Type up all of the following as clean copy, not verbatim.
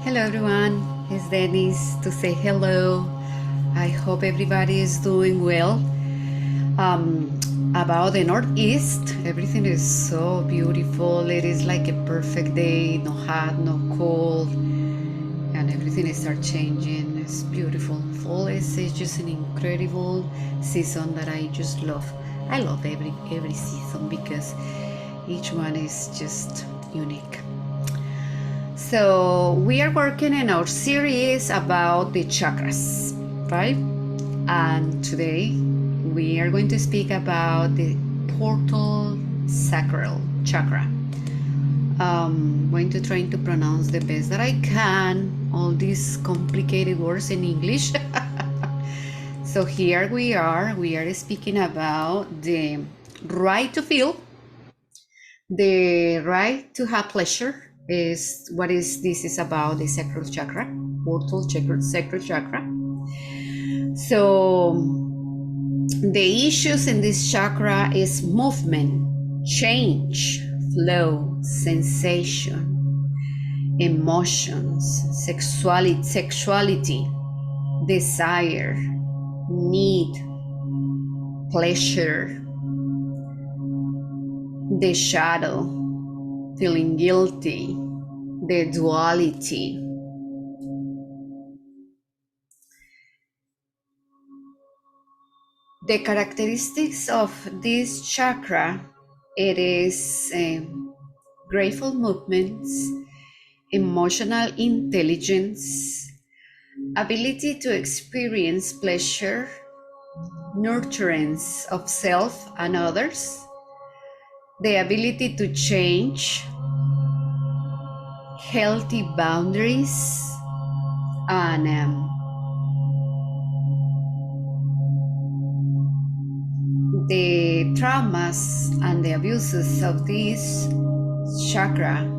Hello everyone, it's Denise to say hello. I hope everybody is doing well. About the Northeast, everything is so beautiful. It is like a perfect day, no hot, no cold, and everything is start changing. It's beautiful. Fall is just an incredible season that I just love. I love every season because each one is just unique. So we are working in our series about the chakras, right? And today we are going to speak about the portal Sacral Chakra. I'm going to try to pronounce the best that I can all these complicated words in English. So here we are speaking about the right to feel, the right to have pleasure is what is this is about the sacral chakra, portal chakra, sacral chakra. So the issues in this chakra is movement, change, flow, sensation, emotions, sexuality, desire, need, pleasure, the shadow, feeling guilty, the duality. The characteristics of this chakra, it is grateful movements, emotional intelligence, ability to experience pleasure, nurturance of self and others, the ability to change, healthy boundaries, and the traumas and the abuses of this chakra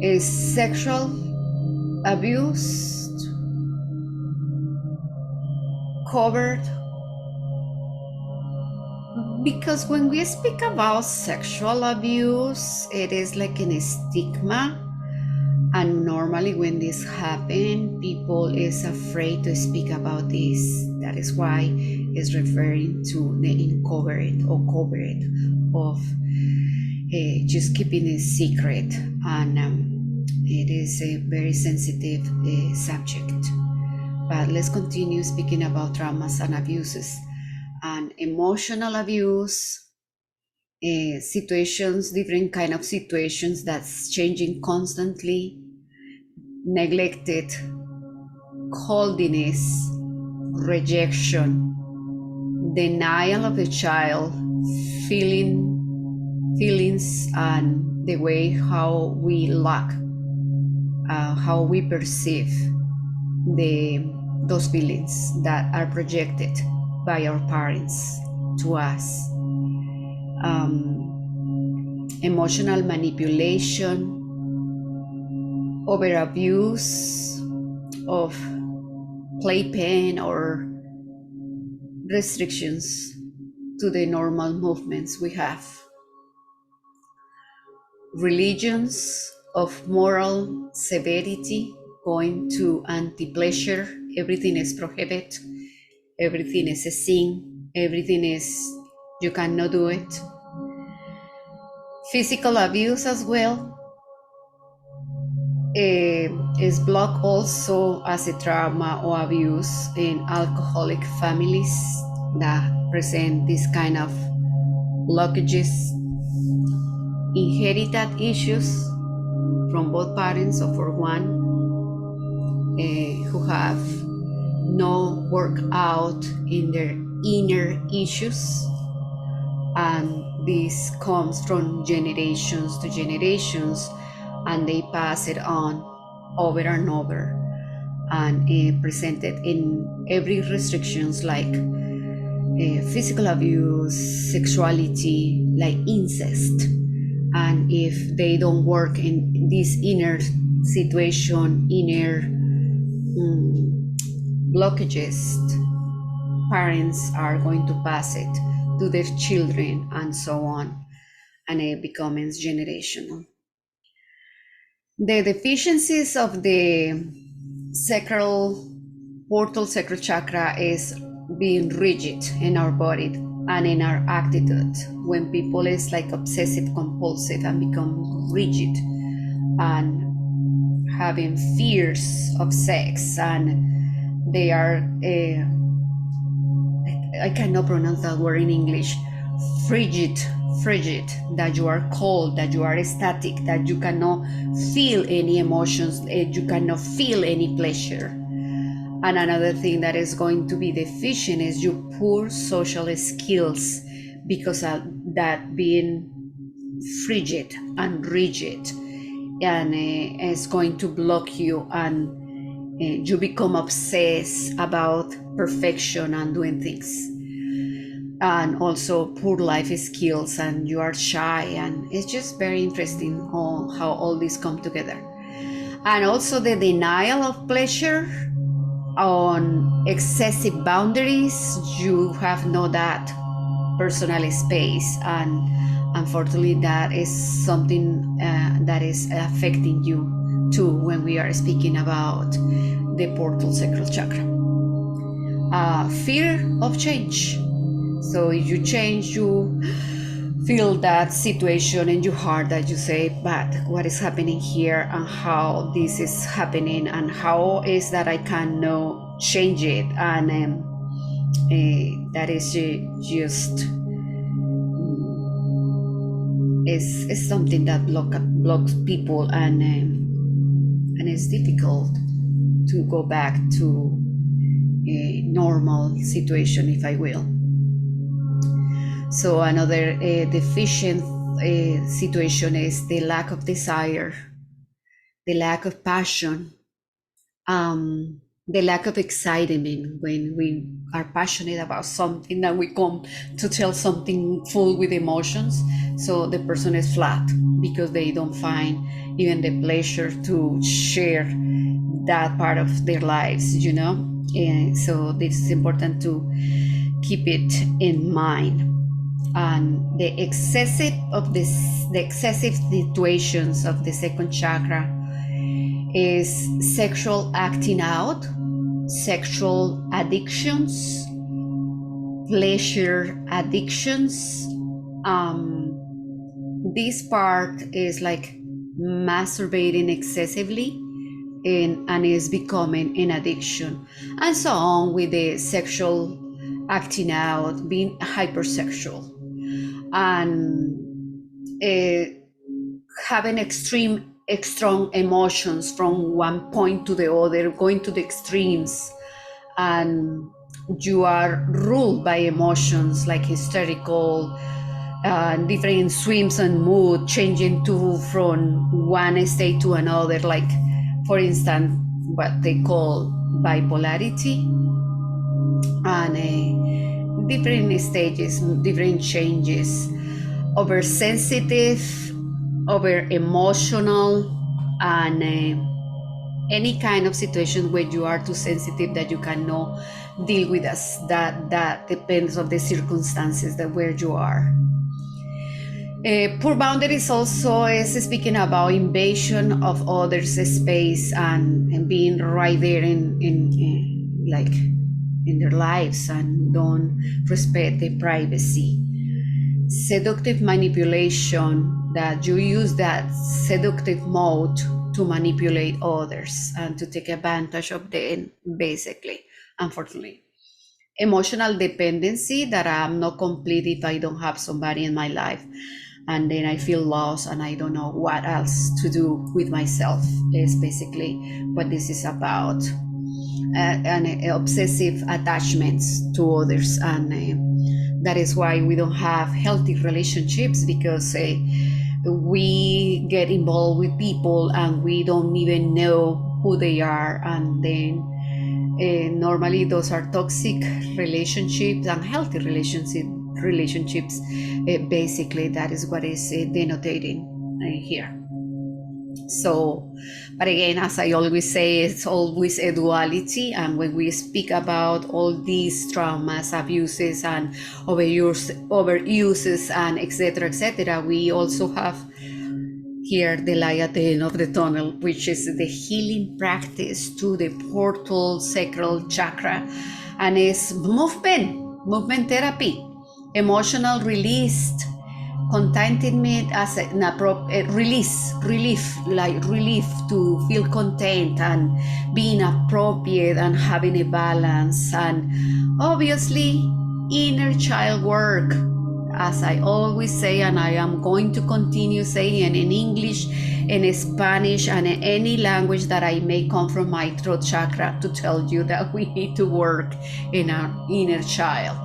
is sexual abuse, covered, because when we speak about sexual abuse, it is like a stigma, and normally when this happens, people is afraid to speak about this. That is why it's referring to the uncovered or covered of just keeping it secret, and it is a very sensitive subject. But let's continue speaking about traumas and abuses and emotional abuse. Situations, different kind of situations that's changing constantly, neglected, coldness, rejection, denial of the child, feelings, and the way how we lack, how we perceive those feelings that are projected by our parents to us. Emotional manipulation, over abuse of playpen or restrictions to the normal movements we have. Religions of moral severity, going to anti-pleasure, everything is prohibited, everything is a sin, everything is, you cannot do it. Physical abuse as well is blocked also as a trauma or abuse in alcoholic families that present this kind of blockages, inherited issues from both parents or for one who have no work out in their inner issues, and this comes from generations to generations, and they pass it on over and over, and presented in every restrictions like physical abuse, sexuality, like incest. And if they don't work in this inner situation, inner blockages, parents are going to pass it to their children and so on, and it becomes generational. The deficiencies of the sacral sacral chakra is being rigid in our body and in our attitude. When people is like obsessive compulsive and become rigid and having fears of sex, and they are I cannot pronounce that word in English. Frigid, that you are cold, that you are static, that you cannot feel any emotions, you cannot feel any pleasure. And another thing that is going to be deficient is your poor social skills, because of that being frigid and rigid, and it's going to block you, and you become obsessed about perfection and doing things, and also poor life skills, and you are shy, and it's just very interesting how all these come together. And also the denial of pleasure, on excessive boundaries, you have no that personal space, and unfortunately that is something that is affecting you too when we are speaking about the portal sacral chakra. Fear of change. So if you change, you feel that situation in your heart that you say, but what is happening here, and how this is happening, and how is that I cannot change it, and that is just is something that blocks people, and it's difficult to go back to a normal situation, if I will. So another deficient situation is the lack of desire, the lack of passion, the lack of excitement. When we are passionate about something, that we come to tell something full with emotions, so the person is flat because they don't find even the pleasure to share that part of their lives, And so this is important to keep it in mind. And the excessive situations of the second chakra is sexual acting out, sexual addictions, pleasure addictions. This part is like masturbating excessively, and is becoming an addiction, and so on with the sexual acting out, being hypersexual, and having strong emotions from one point to the other, going to the extremes, and you are ruled by emotions like hysterical, different swims and mood, changing from one state to another, like for instance what they call bipolarity, and different stages, different changes, oversensitive, over emotional, and any kind of situation where you are too sensitive that you cannot deal with us. That depends on the circumstances that where you are. Poor boundaries also is speaking about invasion of others' space, and being right there in like in their lives, and don't respect their privacy. Seductive manipulation, that you use that seductive mode to manipulate others and to take advantage of them, basically, unfortunately. Emotional dependency, that I'm not complete if I don't have somebody in my life, and then I feel lost and I don't know what else to do with myself, is basically what this is about. And obsessive attachments to others, and that is why we don't have healthy relationships, because we get involved with people and we don't even know who they are, and then normally those are toxic relationships. And healthy relationships, basically that is what is denotating here. So, but again, as I always say, it's always a duality. And when we speak about all these traumas, abuses, and overuses, and etc., we also have here the light at the end of the tunnel, which is the healing practice to the portal sacral chakra, and it's movement therapy, emotional release, contentment as an appropriate relief, like relief to feel content and being appropriate and having a balance, and obviously inner child work, as I always say, and I am going to continue saying in English, in Spanish, and in any language that I may come from my throat chakra, to tell you that we need to work in our inner child.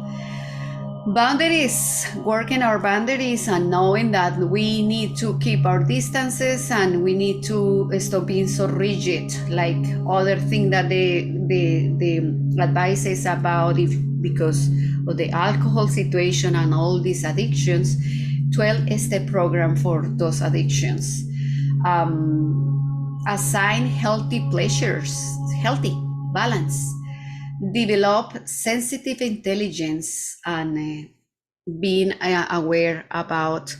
Boundaries, working our boundaries and knowing that we need to keep our distances and we need to stop being so rigid, like other thing that the advice is about, if because of the alcohol situation and all these addictions, 12-step program for those addictions. Assign healthy pleasures, healthy balance. Develop sensitive intelligence and being aware about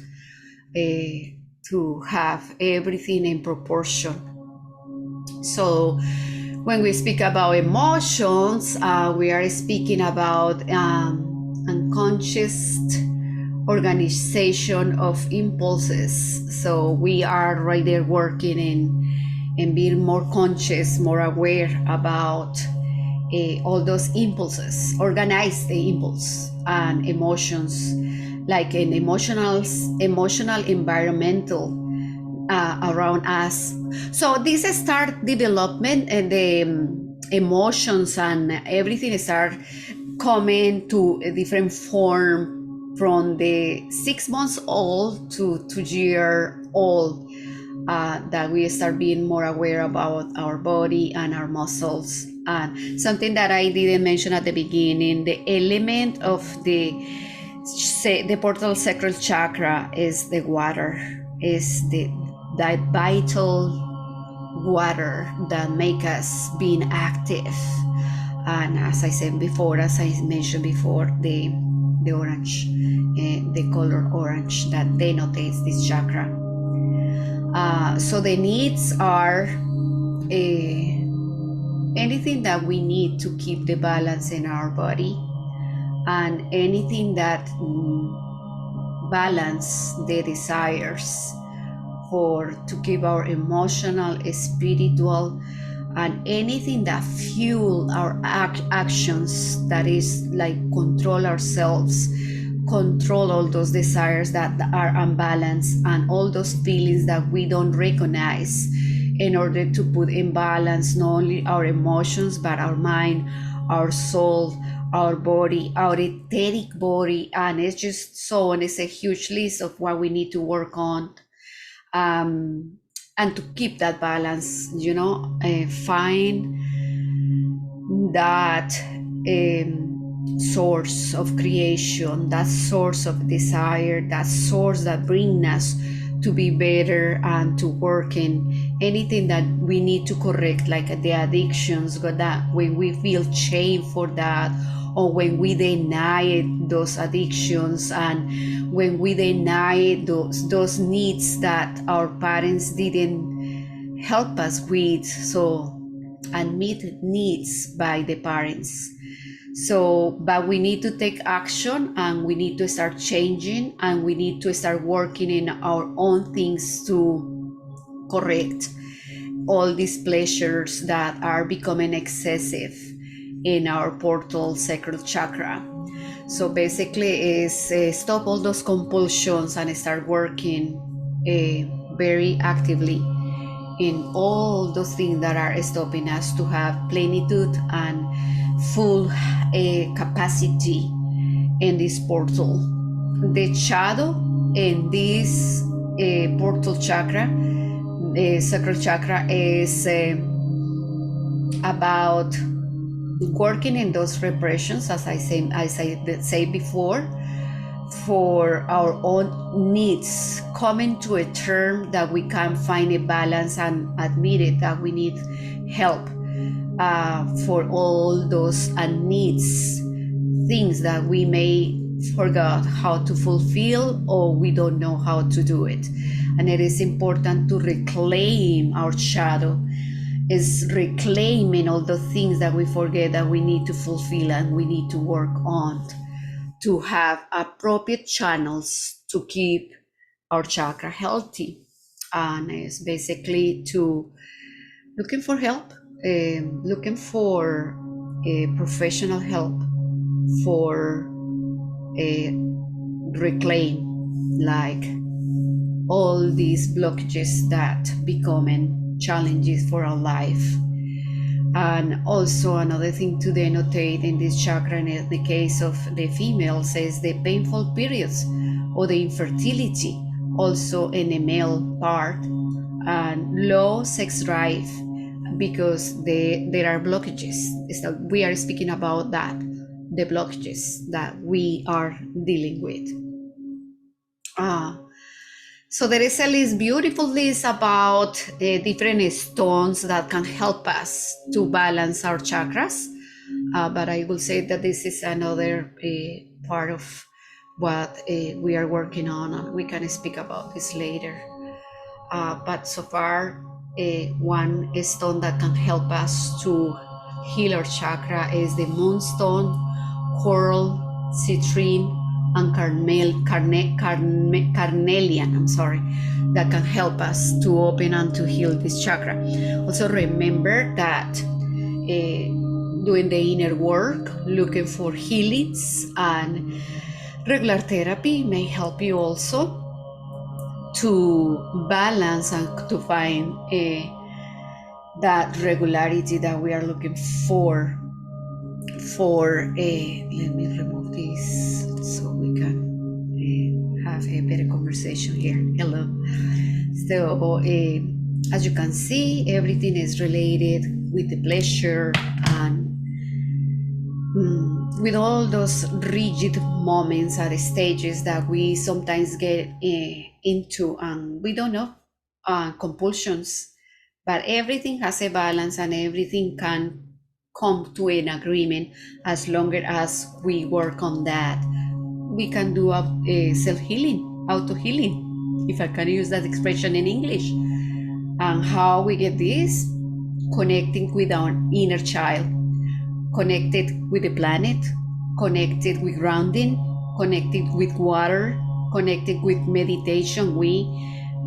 to have everything in proportion. So when we speak about emotions, we are speaking about unconscious organization of impulses. So we are right there working in being more conscious, more aware about all those impulses, organize the impulse and emotions, like an emotional environmental around us. So this start development and the emotions and everything start coming to a different form from the 6 months old to 2-year old, that we start being more aware about our body and our muscles. And something that I didn't mention at the beginning, the element of the portal sacral chakra is the water, is that vital water that make us being active. And as I said before, as I mentioned before, the orange, the color orange that denotes this chakra. So the needs are anything that we need to keep the balance in our body, and anything that balance the desires to keep our emotional, spiritual, and anything that fuel our actions, that is like control ourselves, control all those desires that are unbalanced, and all those feelings that we don't recognize, in order to put in balance not only our emotions but our mind, our soul, our body, our etheric body. And it's just so, and it's a huge list of what we need to work on, and to keep that balance, find that source of creation, that source of desire, that source that brings us to be better and to work in anything that we need to correct, like the addictions, that when we feel shame for that, or when we deny those addictions, and when we deny those needs that our parents didn't help us with, so and meet needs by the parents. So, but we need to take action, and we need to start changing, and we need to start working in our own things to correct all these pleasures that are becoming excessive in our portal sacral chakra. So basically is stop all those compulsions and start working very actively in all those things that are stopping us to have plenitude and full capacity in this portal. The shadow in this portal chakra, sacral chakra, is about working in those repressions, as I say before, for our own needs, coming to a term that we can find a balance and admit it, that we need help for all those needs, things that we may forgot how to fulfill, or we don't know how to do it. And it is important to reclaim our shadow, is reclaiming all the things that we forget that we need to fulfill and we need to work on to have appropriate channels to keep our chakra healthy. And it's basically to looking for help, looking for professional help for reclaim like all these blockages that becoming challenges for our life. And also another thing to denotate in this chakra, in the case of the females, is the painful periods or the infertility, also in the male part, and low sex drive, because there are blockages. We are speaking about that, the blockages that we are dealing with. So there is a list, beautiful list about different stones that can help us to balance our chakras. But I will say that this is another part of what we are working on, and we can speak about this later. But so far, one stone that can help us to heal our chakra is the moonstone, coral, citrine, and carnelian, that can help us to open and to heal this chakra. Also remember that doing the inner work, looking for healings, and regular therapy may help you also to balance and to find that regularity that we are looking for let me remove this so we can have a better conversation here. Hello. So as you can see, everything is related with the pleasure and with all those rigid moments at stages that we sometimes get into, and we don't know, compulsions, but everything has a balance and everything can come to an agreement as long as we work on that. We can do a self-healing, auto-healing, if I can use that expression in English. And how we get this? Connecting with our inner child, connected with the planet, connected with grounding, connected with water, connected with meditation. We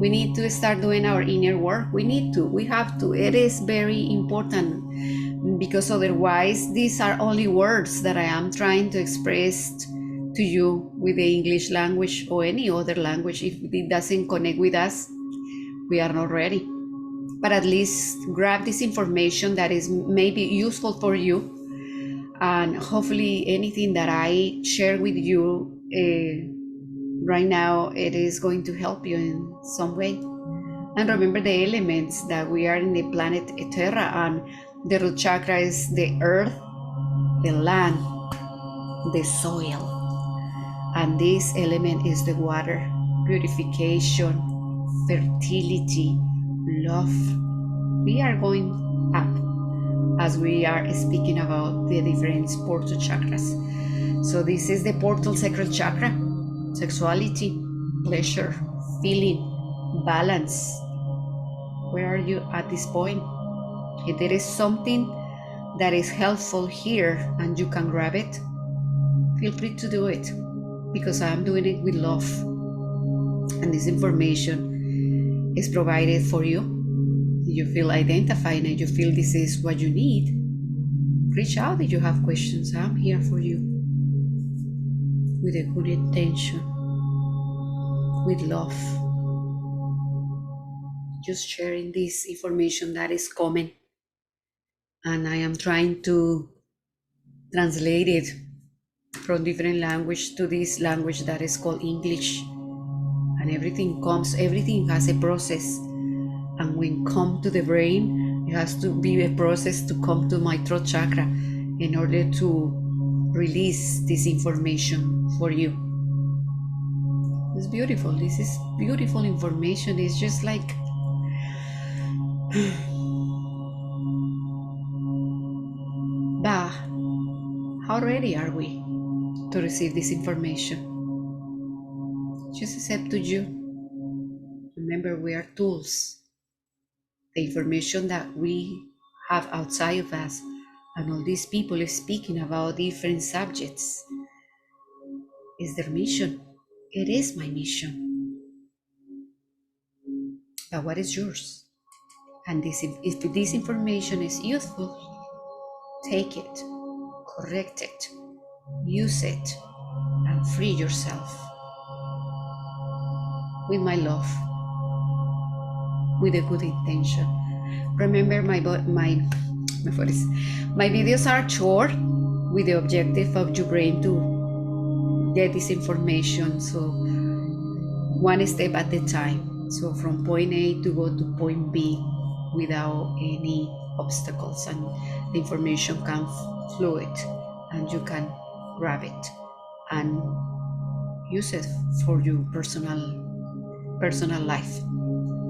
need to start doing our inner work. We have to. It is very important, because otherwise these are only words that I am trying to express to you with the English language or any other language. If it doesn't connect with us, we are not ready. But at least grab this information that is maybe useful for you, and hopefully anything that I share with you right now, it is going to help you in some way. And remember the elements that we are in the planet Terra, and the root chakra is the earth, the land, the soil, and this element is the water, purification, fertility, love. We are going up as we are speaking about the different portal chakras. So this is the portal sacral chakra: sexuality, pleasure, feeling, balance. Where are you at this point? If there is something that is helpful here and you can grab it, feel free to do it, because I am doing it with love. And this information is provided for you. You feel identified and you feel this is what you need, reach out if you have questions. I'm here for you with a good intention, with love, just sharing this information that is coming, and I am trying to translate it from different language to this language that is called English. And everything has a process, and when come to the brain, it has to be a process to come to my throat chakra in order to release this information for you. It's beautiful. This is beautiful information. It's just like bah, how ready are we to receive this information? Just accept to you. Remember Remember, we are tools. The information that we have outside of us, and all these people is speaking about different subjects, is their mission. It is my mission. But what is yours? And if this information is useful, take it, correct it, use it, and free yourself with my love, with a good intention. Remember, my videos are short, with the objective of your brain to get this information. So one step at a time. So from point A to go to point B without any obstacles, and the information can fluid, and you can grab it and use it for your personal life.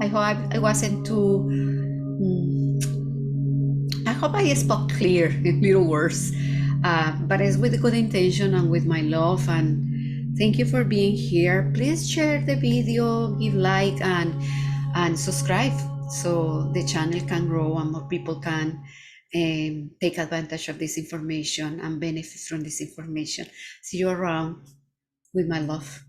I hope I wasn't too. I hope I spoke clear in little words, but it's with good intention and with my love. And thank you for being here. Please share the video, give like, and subscribe, so the channel can grow and more people can take advantage of this information and benefit from this information. See you around with my love.